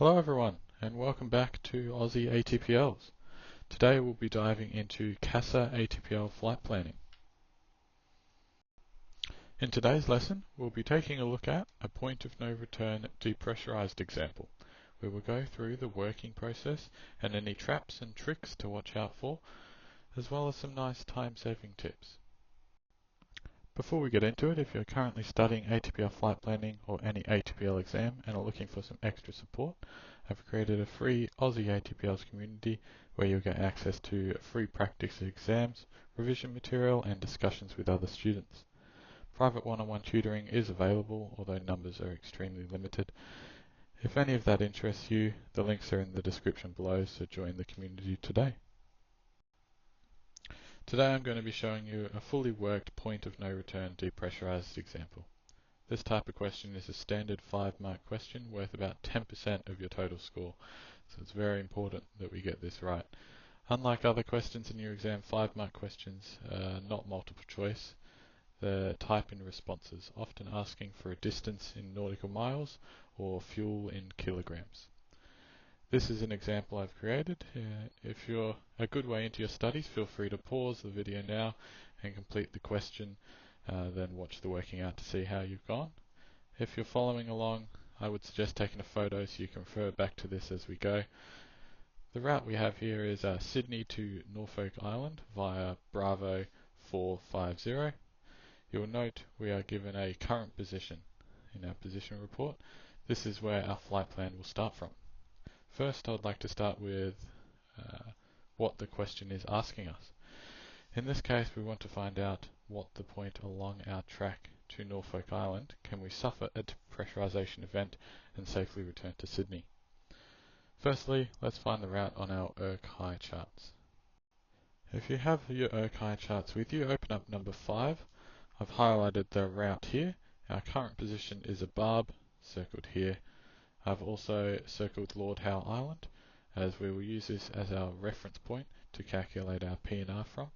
Hello everyone, and welcome back to Aussie ATPLs. Today we'll be diving into CASA ATPL flight planning. In today's lesson, we'll be taking a look at a point of no return depressurized example, where we'll go through the working process and any traps and tricks to watch out for, as well as some nice time-saving tips. Before we get into it, if you're currently studying ATPL flight planning or any ATPL exam and are looking for some extra support, I've created a free Aussie ATPLs community where you'll get access to free practice exams, revision material and discussions with other students. Private one-on-one tutoring is available, although numbers are extremely limited. If any of that interests you, the links are in the description below, so join the community today. Today I'm going to be showing you a fully worked point of no return depressurized example. This type of question is a standard 5-mark question worth about 10% of your total score, so it's very important that we get this right. Unlike other questions in your exam, 5-mark questions are not multiple choice. They're type in responses, often asking for a distance in nautical miles or fuel in kilograms. This is an example I've created. If you're a good way into your studies, feel free to pause the video now and complete the question, then watch the working out to see how you've gone. If you're following along, I would suggest taking a photo so you can refer back to this as we go. The route we have here is Sydney to Norfolk Island via Bravo 450. You'll note we are given a current position in our position report. This is where our flight plan will start from. First, I'd like to start with what the question is asking us. In this case, we want to find out what the point along our track to Norfolk Island can we suffer a depressurization event and safely return to Sydney. Firstly, let's find the route on our ERC-HI charts. If you have your ERC-HI charts with you, open up number 5. I've highlighted the route here. Our current position is a barb, circled here. I've also circled Lord Howe Island, as we will use this as our reference point to calculate our P&R from.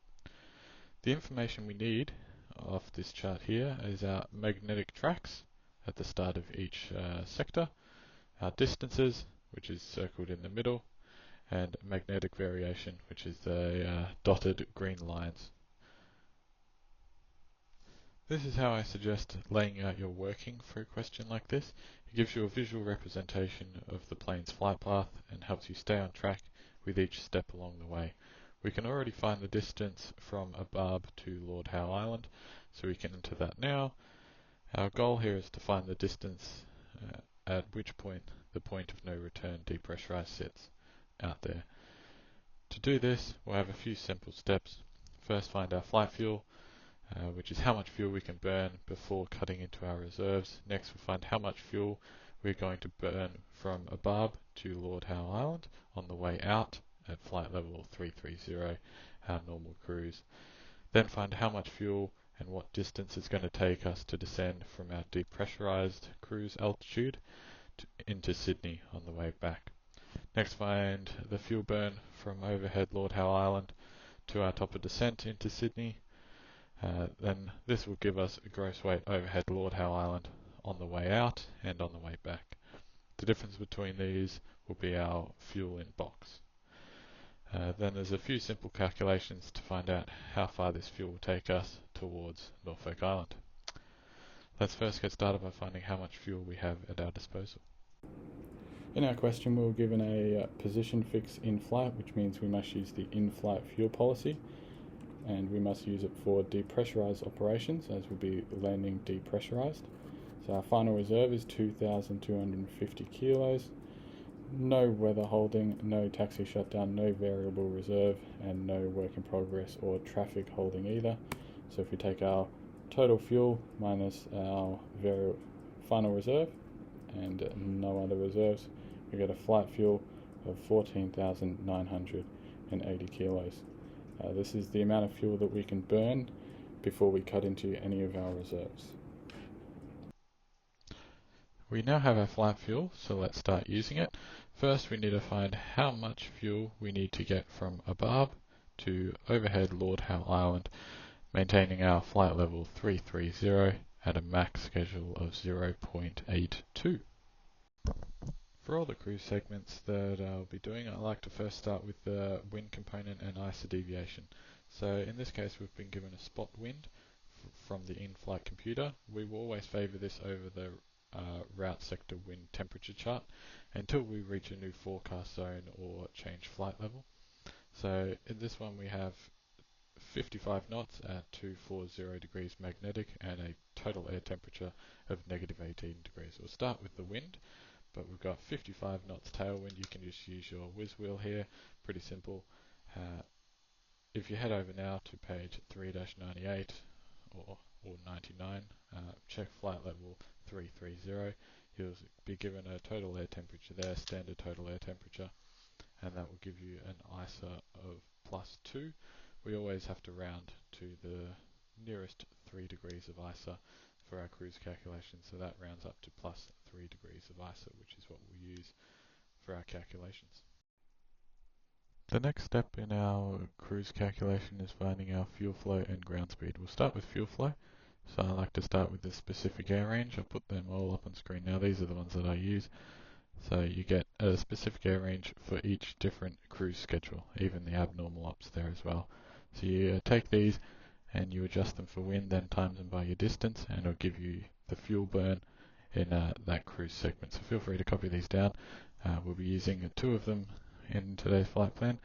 The information we need off this chart here is our magnetic tracks at the start of each sector, our distances, which is circled in the middle, and magnetic variation, which is the dotted green lines. This is how I suggest laying out your working for a question like this. It gives you a visual representation of the plane's flight path and helps you stay on track with each step along the way. We can already find the distance from a barb to Lord Howe Island, so we can enter that now. Our goal here is to find the distance at which point the point of no return depressurized sits out there. To do this, we'll have a few simple steps. First, find our flight fuel, which is how much fuel we can burn before cutting into our reserves. Next, we'll find how much fuel we're going to burn from a barb to Lord Howe Island on the way out at flight level 330, our normal cruise. Then find how much fuel and what distance it's going to take us to descend from our depressurized cruise altitude into Sydney on the way back. Next, find the fuel burn from overhead Lord Howe Island to our top of descent into Sydney. Then this will give us a gross weight overhead Lord Howe Island on the way out and on the way back. The difference between these will be our fuel in box. Then there's a few simple calculations to find out how far this fuel will take us towards Norfolk Island. Let's first get started by finding how much fuel we have at our disposal. In our question, we were given a position fix in flight, which means we must use the in-flight fuel policy, and we must use it for depressurized operations, as we'll be landing depressurized. So our final reserve is 2,250 kilos. No weather holding, no taxi shutdown, no variable reserve, and no work in progress or traffic holding either. So if we take our total fuel minus our final reserve and no other reserves, we get a flight fuel of 14,980 kilos. This is the amount of fuel that we can burn before we cut into any of our reserves. We now have our flight fuel, so let's start using it. First, we need to find how much fuel we need to get from a barb to overhead Lord Howe Island, maintaining our flight level 330 at a max schedule of 0.82. For all the cruise segments that I'll be doing, I like to first start with the wind component and ISA deviation. So in this case, we've been given a spot wind from the in-flight computer. We will always favour this over the route sector wind temperature chart until we reach a new forecast zone or change flight level. So in this one we have 55 knots at 240 degrees magnetic and a total air temperature of negative 18 degrees. We'll start with the wind, but we've got 55 knots tailwind. You can just use your whiz wheel here, pretty simple. If you head over now to page 3-98 or 99, check flight level 330, you'll be given a total air temperature there, standard total air temperature, and that will give you an ISA of +2. We always have to round to the nearest 3 degrees of ISA for our cruise calculation, so that rounds up to +3 degrees of ISA, which is what we'll use for our calculations. The next step in our cruise calculation is finding our fuel flow and ground speed. We'll start with fuel flow. So I like to start with the specific air range. I'll put them all up on screen now. These are the ones that I use. So you get a specific air range for each different cruise schedule, even the abnormal ops there as well. So you take these and you adjust them for wind, then times them by your distance, and it'll give you the fuel burn in that cruise segment. So feel free to copy these down. We'll be using two of them in today's flight plan,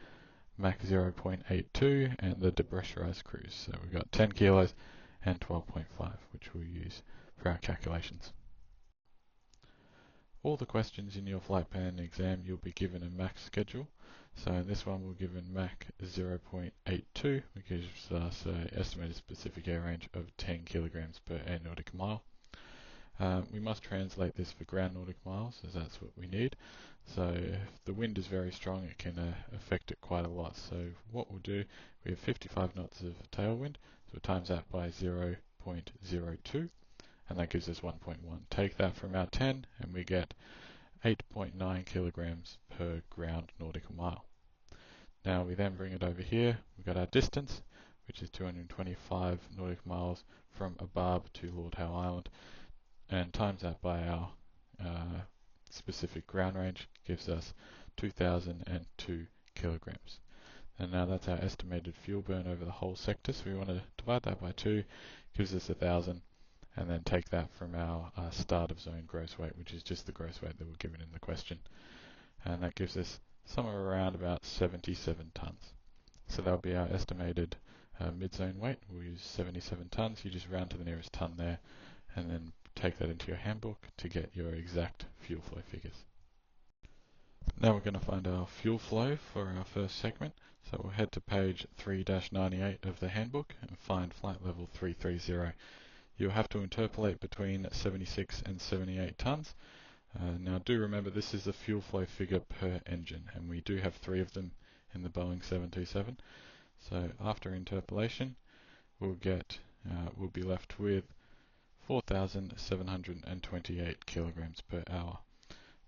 Mach 0.82 and the Depressurised cruise. So we've got 10 kilos and 12.5, which we'll use for our calculations. All the questions in your flight plan exam, you'll be given a Mach schedule. So in this one, we're given Mach 0.82, which gives us an estimated specific air range of 10 kilograms per air nautical mile. We must translate this for ground nautical miles, as that's what we need. So if the wind is very strong, it can affect it quite a lot. So what we'll do, we have 55 knots of tailwind, so we times that by 0.02, and that gives us 1.1. Take that from our 10, and we get 8.9 kilograms per ground nautical mile. Now we then bring it over here, we've got our distance, which is 225 nautical miles from Abarb to Lord Howe Island, and times that by our specific ground range gives us 2002 kilograms. And now that's our estimated fuel burn over the whole sector, so we want to divide that by 2, gives us 1,000, and then take that from our start of zone gross weight, which is just the gross weight that we're given in the question, and that gives us somewhere around about 77 tons. So that'll be our estimated mid-zone weight. We'll use 77 tons. You just round to the nearest ton there, and then take that into your handbook to get your exact fuel flow figures. Now we're going to find our fuel flow for our first segment. So we'll head to page 3-98 of the handbook and find flight level 330. You'll have to interpolate between 76 and 78 tons. Now do remember this is the fuel flow figure per engine, and we do have 3 of them in the Boeing 727. So after interpolation, we'll be left with 4,728 kilograms per hour.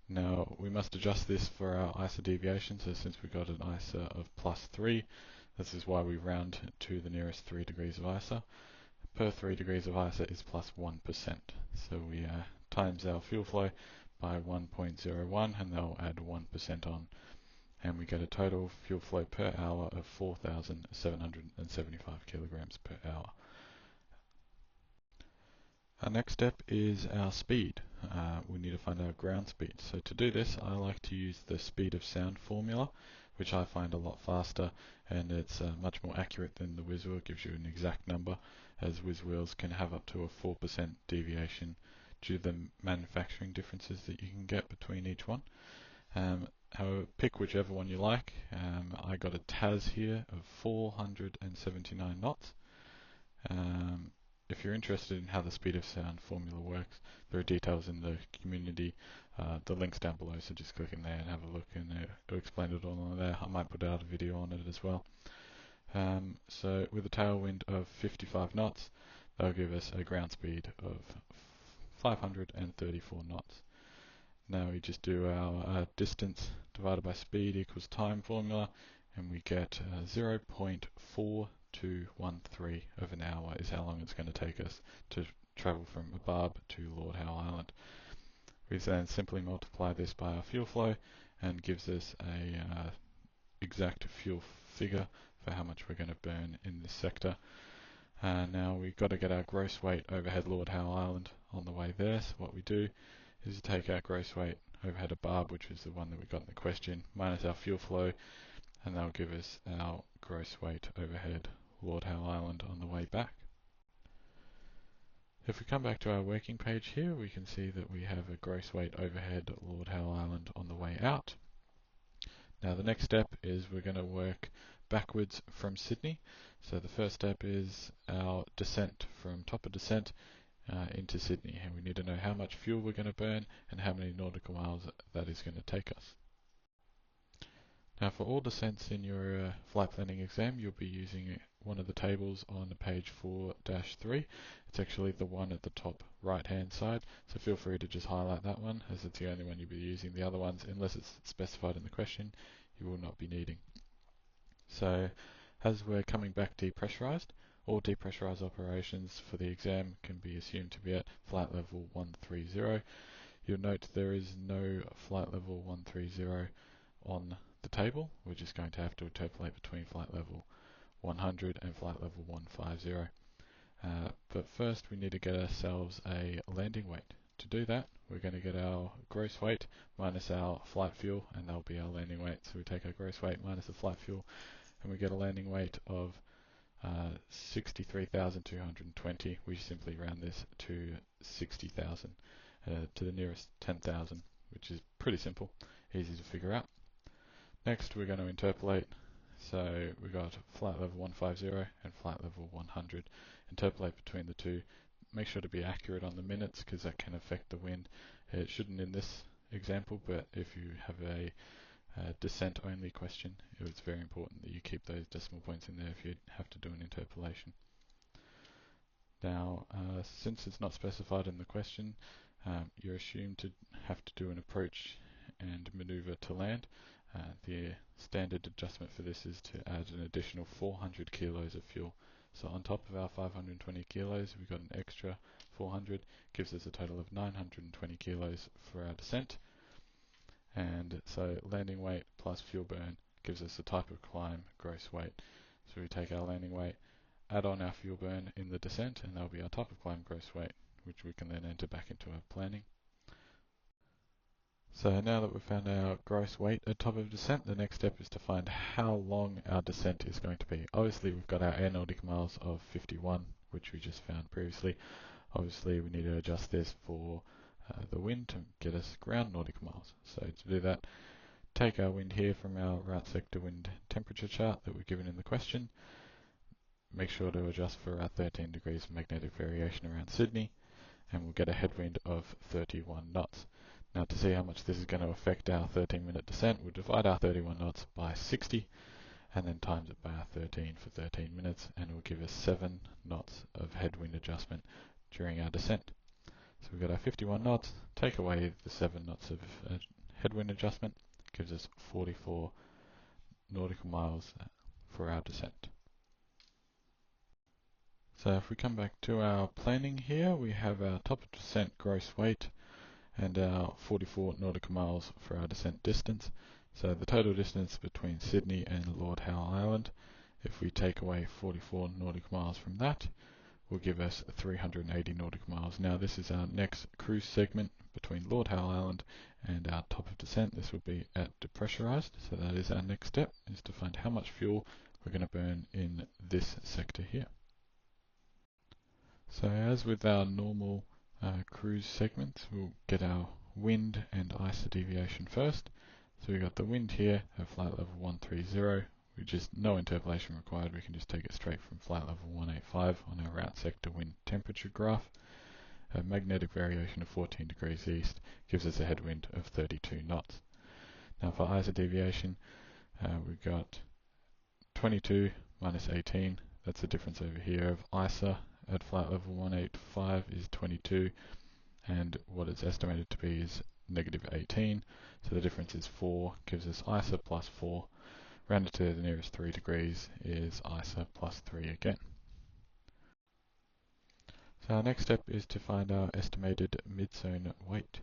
Now we must adjust this for our ISA deviation, so since we got an ISA of +3, this is why we round to the nearest 3 degrees of ISA. Per 3 degrees of ISA is +1%. So we times our fuel flow by 1.01, and they'll add 1% on, and we get a total fuel flow per hour of 4,775 kilograms per hour. Our next step is our speed. We need to find our ground speed. So to do this, I like to use the speed of sound formula, which I find a lot faster, and it's much more accurate than the whiz wheel. It gives you an exact number, as whiz wheels can have up to a 4% deviation due to the manufacturing differences that you can get between each one. However, pick whichever one you like. I got a TAS here of 479 knots. If you're interested in how the speed of sound formula works, there are details in the community. The link's down below, so just click in there and have a look, and it'll explain it all on there. I might put out a video on it as well. So with a tailwind of 55 knots, that'll give us a ground speed of 534 knots. Now we just do our distance divided by speed equals time formula, and we get 0.4213 of an hour is how long it's going to take us to travel from Abarb to Lord Howe Island. We then simply multiply this by our fuel flow and gives us a exact fuel figure for how much we're going to burn in this sector. Now we've got to get our gross weight overhead Lord Howe Island on the way there. So what we do is take our gross weight overhead of Barb, which is the one that we got in the question, minus our fuel flow, and that'll give us our gross weight overhead Lord Howe Island on the way back. If we come back to our working page here, we can see that we have a gross weight overhead Lord Howe Island on the way out. Now the next step is we're going to work backwards from Sydney. So the first step is our descent from top of descent into Sydney, and we need to know how much fuel we're going to burn and how many nautical miles that is going to take us. Now for all descents in your flight planning exam, you'll be using one of the tables on page 4-3. It's actually the one at the top right hand side, so feel free to just highlight that one as it's the only one you'll be using. The other ones, unless it's specified in the question, you will not be needing. So as we're coming back depressurized, all depressurized operations for the exam can be assumed to be at flight level 130. You'll note there is no flight level 130 on the table. We're just going to have to interpolate between flight level 100 and flight level 150. But first we need to get ourselves a landing weight. To do that, we're going to get our gross weight minus our flight fuel, and that'll be our landing weight. So we take our gross weight minus the flight fuel, and we get a landing weight of 63,220. We simply round this to 60,000, to the nearest 10,000, which is pretty simple, easy to figure out. Next we're going to interpolate. So we've got flight level 150 and flight level 100. Interpolate between the two. Make sure to be accurate on the minutes because that can affect the wind. It shouldn't in this example, but if you have a descent only question, it's very important that you keep those decimal points in there if you have to do an interpolation. Now, since it's not specified in the question, you're assumed to have to do an approach and maneuver to land. The standard adjustment for this is to add an additional 400 kilos of fuel. So on top of our 520 kilos, we've got an extra 400, gives us a total of 920 kilos for our descent. And so landing weight plus fuel burn gives us the type of climb gross weight. So we take our landing weight, add on our fuel burn in the descent, and that'll be our type of climb gross weight, which we can then enter back into our planning. So now that we've found our gross weight at top of descent, the next step is to find how long our descent is going to be. Obviously we've got our air nautical miles of 51, which we just found previously. Obviously we need to adjust this for the wind to get us ground nautical miles. So to do that, take our wind here from our route sector wind temperature chart that we're given in the question. Make sure to adjust for our 13 degrees of magnetic variation around Sydney, and we'll get a headwind of 31 knots. Now to see how much this is going to affect our 13-minute descent, we'll divide our 31 knots by 60 and then times it by our 13 for 13 minutes, and it will give us 7 knots of headwind adjustment during our descent. So we've got our 51 knots, take away the 7 knots of headwind adjustment, gives us 44 nautical miles for our descent. So if we come back to our planning here, we have our top of descent gross weight and our 44 nautical miles for our descent distance. So the total distance between Sydney and Lord Howe Island, if we take away 44 nautical miles from that, will give us 380 nautical miles. Now this is our next cruise segment between Lord Howe Island and our top of descent. This will be at Depressurised, so that is our next step, is to find how much fuel we're going to burn in this sector here. So as with our normal cruise segments, we'll get our wind and ISA deviation first. So we've got the wind here at flight level 130. We just, no interpolation required, we can just take it straight from flight level 185 on our route sector wind temperature graph. A magnetic variation of 14 degrees east gives us a headwind of 32 knots. Now for ISA deviation, we've got 22 minus 18, that's the difference over here of ISA at flight level 185 is 22, and what it's estimated to be is negative 18, so the difference is 4, gives us ISA plus 4. Rounded to the nearest 3 degrees is ISA plus 3 again. So our next step is to find our estimated mid-zone weight.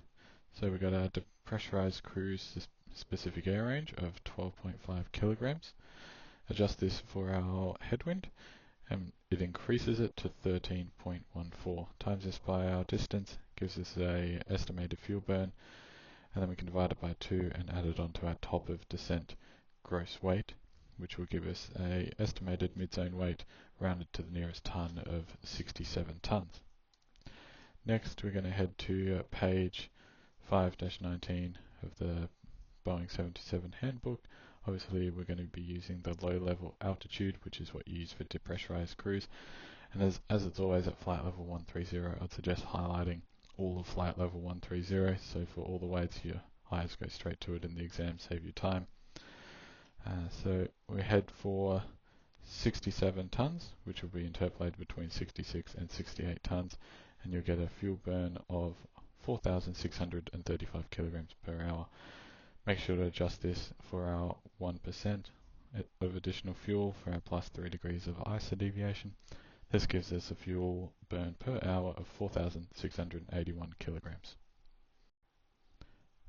So we've got our depressurized cruise specific air range of 12.5 kilograms. Adjust this for our headwind, and it increases it to 13.14. Times this by our distance gives us a estimated fuel burn, and then we can divide it by 2 and add it onto our top of descent gross weight, which will give us a estimated mid-zone weight rounded to the nearest ton of 67 tons. Next, we're going to head to page 5-19 of the Boeing 727 handbook. Obviously, we're going to be using the low level altitude, which is what you use for depressurized cruise. And as it's always at flight level 130, I'd suggest highlighting all of flight level 130. So for all the weights, your eyes go straight to it in the exam, save you time. So we head for 67 tons, which will be interpolated between 66 and 68 tons, and you'll get a fuel burn of 4,635 kilograms per hour. Make sure to adjust this for our 1% of additional fuel for our plus 3 degrees of ISA deviation. This gives us a fuel burn per hour of 4,681 kilograms.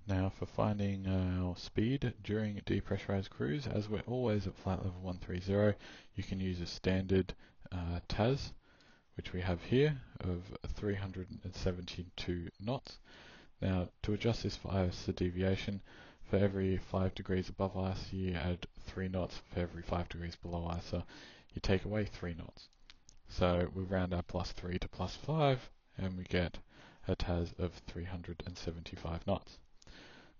Now for finding our speed during a depressurized cruise, as we're always at flight level 130, you can use a standard TAS, which we have here, of 372 knots. Now to adjust this for ISA deviation, for every 5 degrees above ISA, you add 3 knots. For every 5 degrees below ISA, you take away 3 knots. So we round our plus 3 to plus 5, and we get a TAS of 375 knots.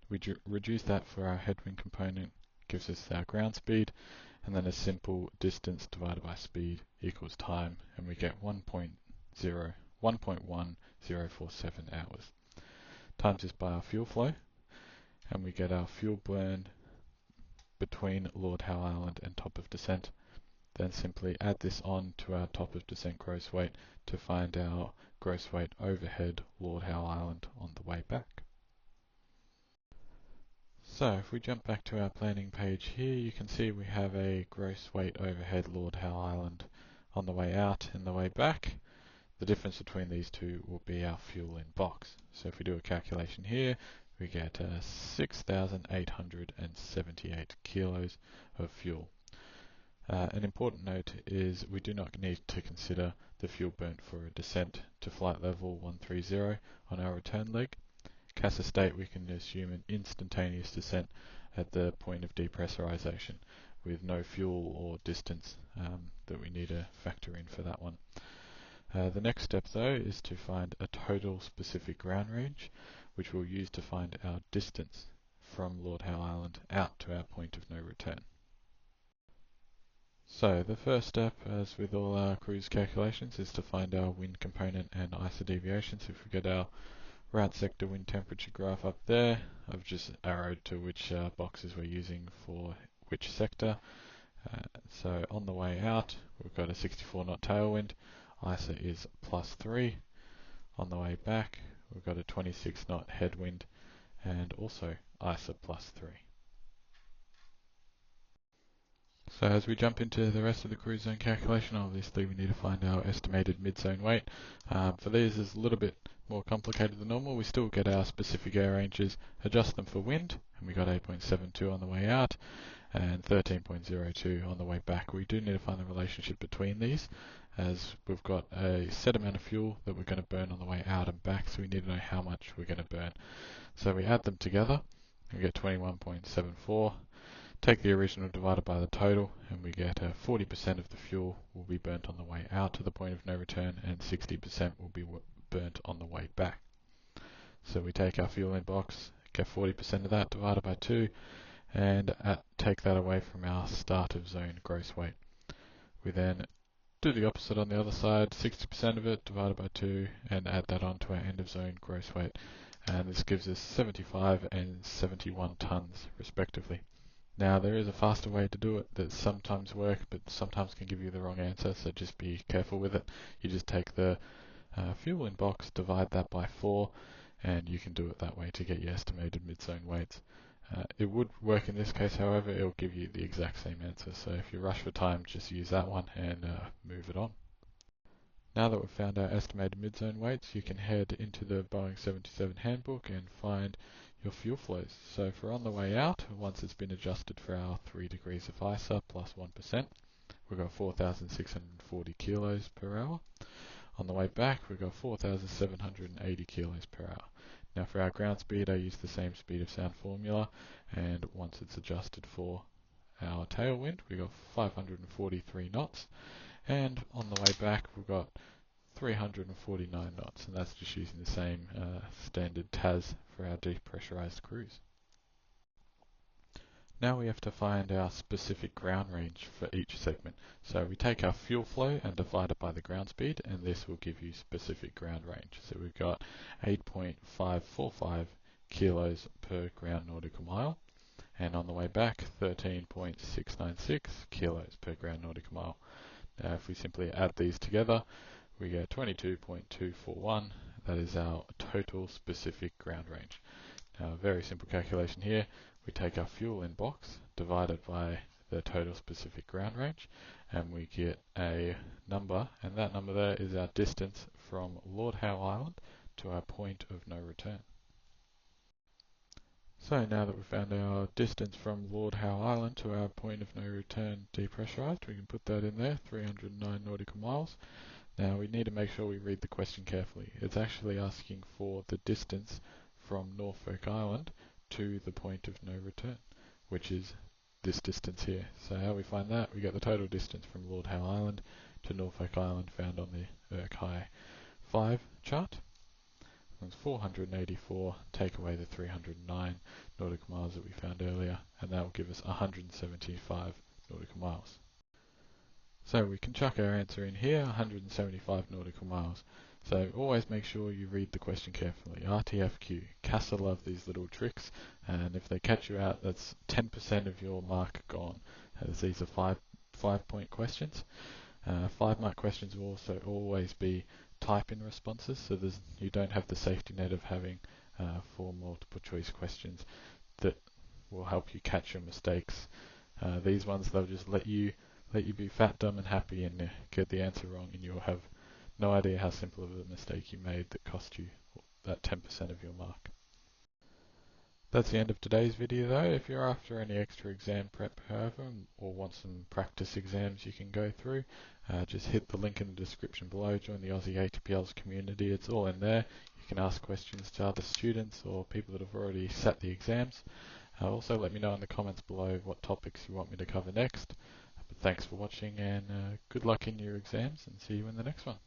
We reduce that for our headwind component, gives us our ground speed, and then a simple distance divided by speed equals time, and we get 1.1047 hours. Times this by our fuel flow, and we get our fuel burn between Lord Howe Island and top of descent. Then simply add this on to our top of descent gross weight to find our gross weight overhead Lord Howe Island on the way back. So if we jump back to our planning page here, you can see we have a gross weight overhead Lord Howe Island on the way out and the way back. The difference between these two will be our fuel in box. So if we do a calculation here, we get 6,878 kilos of fuel. An important note is we do not need to consider the fuel burnt for a descent to flight level 130 on our return leg. CASA state, we can assume an instantaneous descent at the point of depressurization with no fuel or distance that we need to factor in for that one. The next step though is to find a total specific ground range, which we'll use to find our distance from Lord Howe Island out to our point of no return. So the first step, as with all our cruise calculations, is to find our wind component and ISA deviations. If we get our route sector wind temperature graph up there, I've just arrowed to which boxes we're using for which sector. So on the way out, we've got a 64 knot tailwind. ISA is plus 3. On the way back, we've got a 26 knot headwind and also ISA plus 3. So as we jump into the rest of the cruise zone calculation, obviously we need to find our estimated mid-zone weight. For these, it's a little bit more complicated than normal. We still get our specific air ranges, adjust them for wind, and we got 8.72 on the way out and 13.02 on the way back. We do need to find the relationship between these, as we've got a set amount of fuel that we're going to burn on the way out and back, so we need to know how much we're going to burn. So we add them together, and we get 21.74. Take the original divided by the total, and we get 40% of the fuel will be burnt on the way out to the point of no return, and 60% will be burnt on the way back. So we take our fuel in box, get 40% of that divided by 2, and take that away from our start of zone gross weight. We then do the opposite on the other side, 60% of it divided by 2, and add that on to our end of zone gross weight. And this gives us 75 and 71 tons respectively. Now there is a faster way to do it that sometimes works, but sometimes can give you the wrong answer, so just be careful with it. You just take the fuel in box, divide that by 4, and you can do it that way to get your estimated mid-zone weights. It would work in this case, however, it will give you the exact same answer, so if you rush for time, just use that one and move it on. Now that we've found our estimated midzone weights, you can head into the Boeing 727 handbook and find your fuel flows. So for on the way out, once it's been adjusted for our 3 degrees of ISA plus 1%, we've got 4,640 kilos per hour. On the way back, we've got 4,780 kilos per hour. Now for our ground speed, I use the same speed of sound formula, and once it's adjusted for our tailwind, we've got 543 knots. And on the way back, we've got 349 knots, and that's just using the same standard TAS for our depressurized cruise. Now we have to find our specific ground range for each segment. So we take our fuel flow and divide it by the ground speed, and this will give you specific ground range. So we've got 8.545 kilos per ground nautical mile, and on the way back 13.696 kilos per ground nautical mile. Now if we simply add these together, we get 22.241. That is our total specific ground range. Now a very simple calculation here. We take our fuel in box, divide it by the total specific ground range, and we get a number, and that number there is our distance from Lord Howe Island to our point of no return. So now that we've found our distance from Lord Howe Island to our point of no return depressurized, we can put that in there, 309 nautical miles. Now we need to make sure we read the question carefully. It's actually asking for the distance from Norfolk Island to the point of no return, which is this distance here. So how we find that? We get the total distance from Lord Howe Island to Norfolk Island found on the Urk-Hai 5 chart. It's 484, take away the 309 nautical miles that we found earlier, and that will give us 175 nautical miles. So we can chuck our answer in here, 175 nautical miles. So always make sure you read the question carefully. RTFQ. CASA love these little tricks, and if they catch you out, that's 10% of your mark gone. As these are five-point questions. 5-mark questions will also always be type-in responses, so you don't have the safety net of having 4 multiple-choice questions that will help you catch your mistakes. These ones, they'll just let you be fat, dumb, and happy and get the answer wrong, and you'll have no idea how simple of a mistake you made that cost you that 10% of your mark. That's the end of today's video though. If you're after any extra exam prep, however, or want some practice exams you can go through, just hit the link in the description below, join the Aussie ATPLs community, it's all in there. You can ask questions to other students or people that have already sat the exams. Also let me know in the comments below what topics you want me to cover next. But thanks for watching, and good luck in your exams, and see you in the next one.